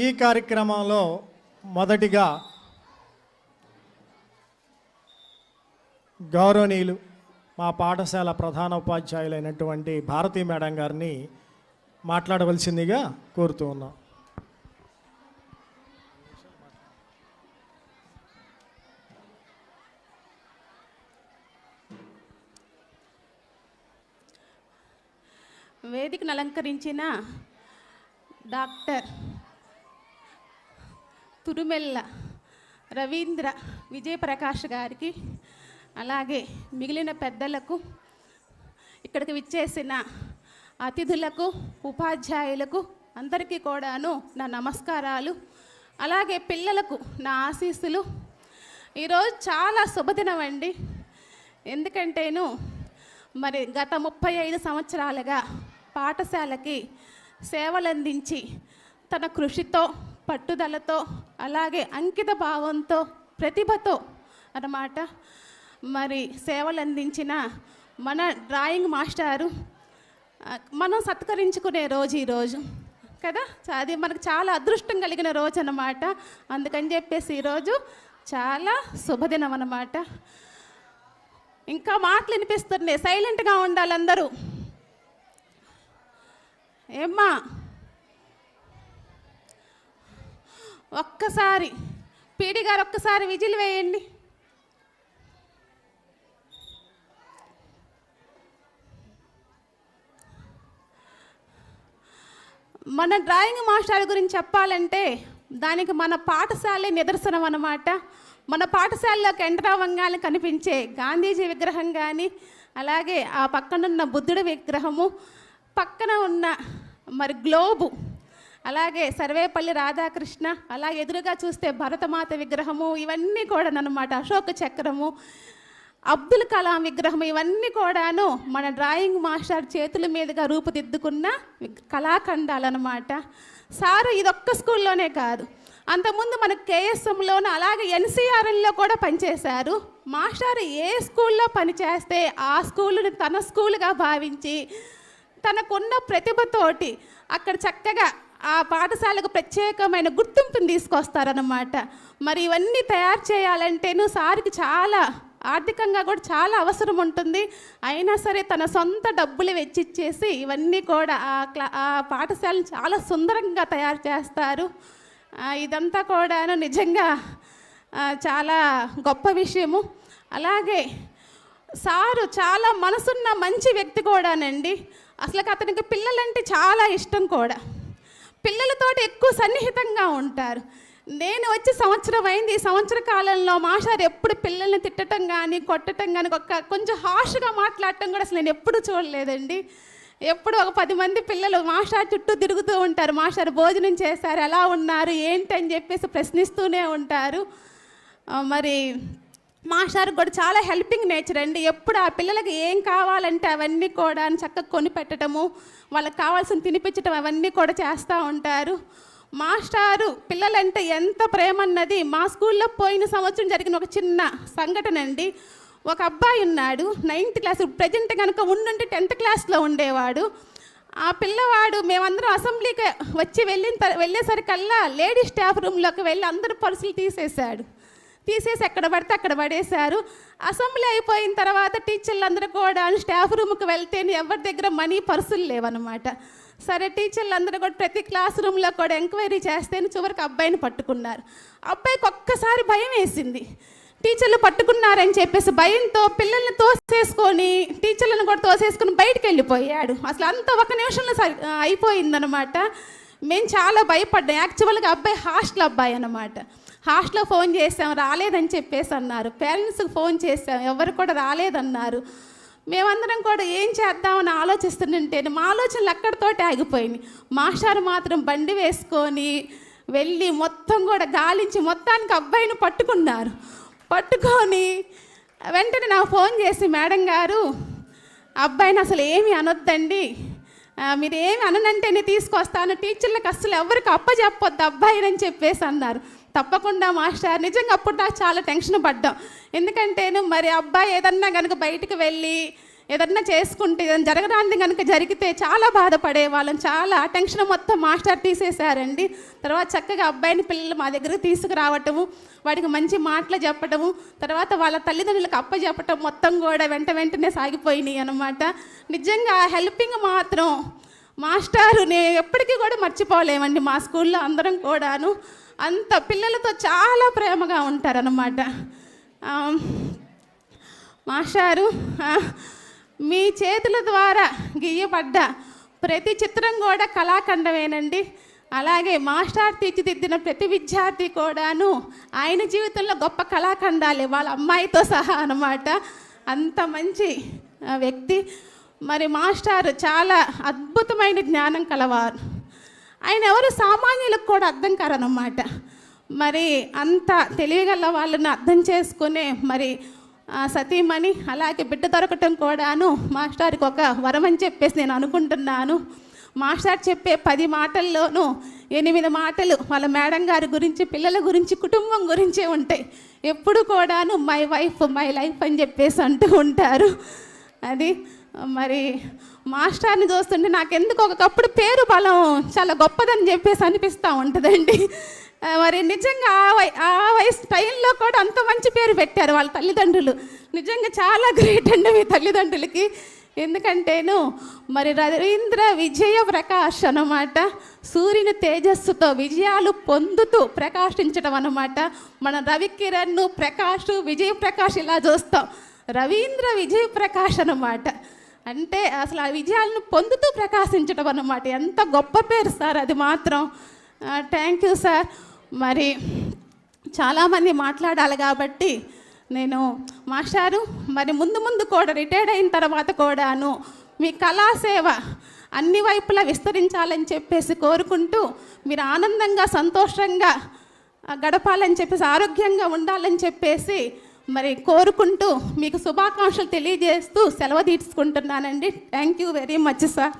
ఈ కార్యక్రమంలో మొదటిగా గౌరవనీయులు మా పాఠశాల ప్రధాన ఉపాధ్యాయులైనటువంటి భారతీ మేడం గారిని మాట్లాడవలసిందిగా కోరుతూ ఉన్నాం. వేదికను అలంకరించిన డాక్టర్ తురుమెల్ల రవీంద్ర విజయప్రకాష్ గారికి, అలాగే మిగిలిన పెద్దలకు, ఇక్కడికి విచ్చేసిన అతిథులకు, ఉపాధ్యాయులకు అందరికీ కూడాను నా నమస్కారాలు. అలాగే పిల్లలకు నా ఆశీస్సులు. ఈరోజు చాలా శుభదినం అండి. ఎందుకంటేను మరి గత 35 సంవత్సరాలుగా పాఠశాలకి సేవలందించి తన కృషితో, పట్టుదలతో, అలాగే అంకిత భావంతో, ప్రతిభతో అన్నమాట మరి సేవలు అందించిన మన డ్రాయింగ్ మాస్టారు మనం సత్కరించుకునే రోజు ఈరోజు కదా. అది మనకు చాలా అదృష్టం కలిగిన రోజు అన్నమాట. అందుకని చెప్పేసి ఈరోజు చాలా శుభదినం అన్నమాట. ఇంకా మాటలు వినిపిస్తున్నాయి, సైలెంట్గా ఉండాలి అందరూ. ఏమ్మా ఒక్కసారి పీడి గారు ఒక్కసారి విజిల్ వేయండి. మన డ్రాయింగ్ మాస్టర్ గురించి చెప్పాలంటే దానికి మన పాఠశాలే నిదర్శనం అన్నమాట. మన పాఠశాలలోకి ఎంటర్ అవ్వగానే కనిపించే గాంధీజీ విగ్రహం కానీ, అలాగే ఆ పక్కనున్న బుద్ధుడి విగ్రహము, పక్కన ఉన్న మరి గ్లోబు, అలాగే సర్వేపల్లి రాధాకృష్ణ, అలా ఎదురుగా చూస్తే భరతమాత విగ్రహము, ఇవన్నీ కూడా అన్నమాట. అశోక చక్రము, అబ్దుల్ కలాం విగ్రహం, ఇవన్నీ కూడాను మన డ్రాయింగ్ మాస్టర్ చేతుల మీదుగా రూపుదిద్దుకున్న కళాఖండాలు అన్నమాట. సారు ఇదొక్క స్కూల్లోనే కాదు, అంతకుముందు మన కేఎస్ఎంలోనూ అలాగే ఎన్సీఆర్ఎల్లో కూడా పనిచేశారు. మాస్టర్ ఏ స్కూల్లో పనిచేస్తే ఆ స్కూలుని తన స్కూలుగా భావించి తనకున్న ప్రతిభతోటి అక్కడ చక్కగా ఆ పాఠశాలకు ప్రత్యేకమైన గుర్తింపుని తీసుకొస్తారన్నమాట. మరి ఇవన్నీ తయారు చేయాలంటేను సార్కి చాలా ఆర్థికంగా కూడా చాలా అవసరం ఉంటుంది. అయినా సరే తన సొంత డబ్బులు వెచ్చిచ్చేసి ఇవన్నీ కూడా ఆ పాఠశాలను చాలా సుందరంగా తయారు చేస్తారు. ఇదంతా కూడాను నిజంగా చాలా గొప్ప విషయము. అలాగే సారు చాలా మనసున్న మంచి వ్యక్తి కూడానండి. అసలు అతనికి పిల్లలంటే చాలా ఇష్టం కూడా. పిల్లలతోటి ఎక్కువ సన్నిహితంగా ఉంటారు. నేను వచ్చి సంవత్సరం అయింది. ఈ సంవత్సర కాలంలో మాస్టర్ ఎప్పుడు పిల్లల్ని తిట్టడం కానీ, కొట్టడం కానీ, కొంచెం హార్ష్గా మాట్లాడటం కూడా అసలు నేను ఎప్పుడు చూడలేదండి. ఎప్పుడు ఒక 10 మంది పిల్లలు మాస్టర్ చుట్టూ తిరుగుతూ ఉంటారు. మాస్టర్ భోజనం చేశారు, ఎలా ఉన్నారు, ఏంటని చెప్పేసి ప్రశ్నిస్తూనే ఉంటారు. మరి మాస్టర్ కూడా చాలా హెల్పింగ్ నేచర్ అండి. ఎప్పుడు ఆ పిల్లలకి ఏం కావాలంటే అవన్నీ కూడా చక్కగా కొనిపెట్టడము, వాళ్ళకి కావాల్సిన తినిపించడం, అవన్నీ కూడా చేస్తూ ఉంటారు. మాస్టారు పిల్లలంటే ఎంత ప్రేమ అన్నది మా స్కూల్లో పోయిన సంవత్సరం జరిగిన ఒక చిన్న సంఘటన అండి. ఒక అబ్బాయి ఉన్నాడు 9th క్లాస్, ప్రజెంట్ కనుక ఉండుంటే 10th క్లాస్లో ఉండేవాడు. ఆ పిల్లవాడు మేమందరం అసెంబ్లీకి వచ్చి వెళ్ళేసరికల్లా లేడీ స్టాఫ్ రూమ్లోకి వెళ్ళి అందరూ పర్సులు తీసేసి ఎక్కడ పడితే అక్కడ పడేశారు. అసెంబ్లీ అయిపోయిన తర్వాత టీచర్లు అందరూ కూడా స్టాఫ్ రూమ్కి వెళ్తే ఎవరి దగ్గర మనీ పర్సులు లేవన్నమాట. సరే టీచర్లు అందరూ కూడా ప్రతి క్లాస్ రూమ్లో కూడా ఎంక్వైరీ చేస్తే చివరికి అబ్బాయిని పట్టుకున్నారు. అబ్బాయికి ఒక్కసారి భయం వేసింది. టీచర్లు పట్టుకున్నారని చెప్పేసి భయంతో పిల్లల్ని తోసేసుకొని, టీచర్లను కూడా తోసేసుకొని బయటికి వెళ్ళిపోయాడు. అసలు అంత ఒక నిమిషంలో అయిపోయిందనమాట. మేము చాలా భయపడ్డాం. యాక్చువల్గా అబ్బాయి హాస్టల్ అబ్బాయి అన్నమాట. హాస్టల్లో ఫోన్ చేసాం, రాలేదని చెప్పేసి అన్నారు. పేరెంట్స్కి ఫోన్ చేసాం, ఎవరు కూడా రాలేదన్నారు. మేమందరం కూడా ఏం చేద్దామని ఆలోచిస్తుంటే మా ఆలోచనలు అక్కడితోటి ఆగిపోయినాయి. మాస్టర్ మాత్రం బండి వేసుకొని వెళ్ళి మొత్తం కూడా గాలించి మొత్తానికి అబ్బాయిని పట్టుకొని వెంటనే నాకు ఫోన్ చేసి, మేడం గారు అబ్బాయిని అసలు ఏమీ అనొద్దండి, మీరు ఏమి అననంటేనే తీసుకొస్తాను, టీచర్లకు అసలు ఎవరికి అప్పచెప్పొద్దు అబ్బాయిని అని చెప్పేసి అన్నారు. తప్పకుండా మాస్టర్. నిజంగా అప్పుడు నాకు చాలా టెన్షన్ పడ్డాం. ఎందుకంటేను మరి అబ్బాయి ఏదన్నా కనుక బయటికి వెళ్ళి ఏదన్నా చేసుకుంటే ఏదైనా జరగడానికి కనుక జరిగితే చాలా బాధపడేవాళ్ళం. చాలా టెన్షన్ మొత్తం మాస్టర్ తీసేశారండి. తర్వాత చక్కగా అబ్బాయిని పిల్లలు మా దగ్గరకు తీసుకురావటము, వాడికి మంచి మాటలు చెప్పటము, తర్వాత వాళ్ళ తల్లిదండ్రులకు అప్పచెప్పటం మొత్తం కూడా వెంటనే సాగిపోయినాయి అన్నమాట. నిజంగా హెల్పింగ్ మాత్రం మాస్టారు నేను ఎప్పటికీ కూడా మర్చిపోలేమండి. మా స్కూల్లో అందరం కూడాను అంత పిల్లలతో చాలా ప్రేమగా ఉంటారన్నమాట. మాస్టారు మీ చేతుల ద్వారా గీయబడ్డ ప్రతి చిత్రం కూడా కళాఖండమేనండి. అలాగే మాస్టర్ తీర్చిదిద్దిన ప్రతి విద్యార్థి కూడాను ఆయన జీవితంలో గొప్ప కళాఖండాలే, వాళ్ళ అమ్మాయితో సహా అన్నమాట. అంత మంచి వ్యక్తి. మరి మాస్టర్ చాలా అద్భుతమైన జ్ఞానం కలవారు. ఆయన ఎవరు సామాన్యులకు కూడా అర్థం కారన్నమాట. మరి అంత తెలియగల వాళ్ళని అర్థం చేసుకునే మరి సతీమణి అలాగే బిడ్డ దొరకటం కూడాను మాస్టర్కి ఒక వరం అని చెప్పేసి నేను అనుకుంటున్నాను. మాస్టర్ చెప్పే 10 మాటల్లోనూ 8 మాటలు వాళ్ళ మేడం గారి గురించి, పిల్లల గురించి, కుటుంబం గురించే ఉంటాయి. ఎప్పుడు కూడాను మై వైఫ్ మై లైఫ్ అని చెప్పేసి అంటూ ఉంటారు. అది మరి మాస్టర్ని చూస్తుంటే నాకెందుకు ఒకప్పుడు పేరు బలం చాలా గొప్పదని చెప్పేసి అనిపిస్తూ ఉంటుందండి. మరి నిజంగా ఆ వయసు టైంలో కూడా అంత మంచి పేరు పెట్టారు వాళ్ళ తల్లిదండ్రులు. నిజంగా చాలా గ్రేట్ అండి మీ తల్లిదండ్రులకి. ఎందుకంటేను మరి రవీంద్ర విజయ ప్రకాష్ అన్నమాట. సూర్యుని తేజస్సుతో విజయాలు పొందుతూ ప్రకాశించడం అన్నమాట. మన రవికిరణ్, ప్రకాష్, విజయ ప్రకాష్ ఇలా చూస్తాం. రవీంద్ర విజయ ప్రకాష్ అన్నమాట. అంటే అసలు ఆ విజయాలను పొందుతూ ప్రకాశించడం అన్నమాట. ఎంత గొప్ప పేరు సార్ అది మాత్రం. Thank you sir. మరి చాలామంది మాట్లాడాలి కాబట్టి నేను మాస్టారు మరి ముందు కూడా రిటైర్డ్ అయిన తర్వాత కూడాను మీ కళాసేవ అన్ని వైపులా విస్తరించాలని చెప్పేసి కోరుకుంటూ మీరు ఆనందంగా సంతోషంగా గడపాలని చెప్పేసి ఆరోగ్యంగా ఉండాలని చెప్పేసి మరి కోరుకుంటూ మీకు శుభాకాంక్షలు తెలియజేస్తూ సెలవు తీసుకుంటున్నానండి. Thank you very much sir.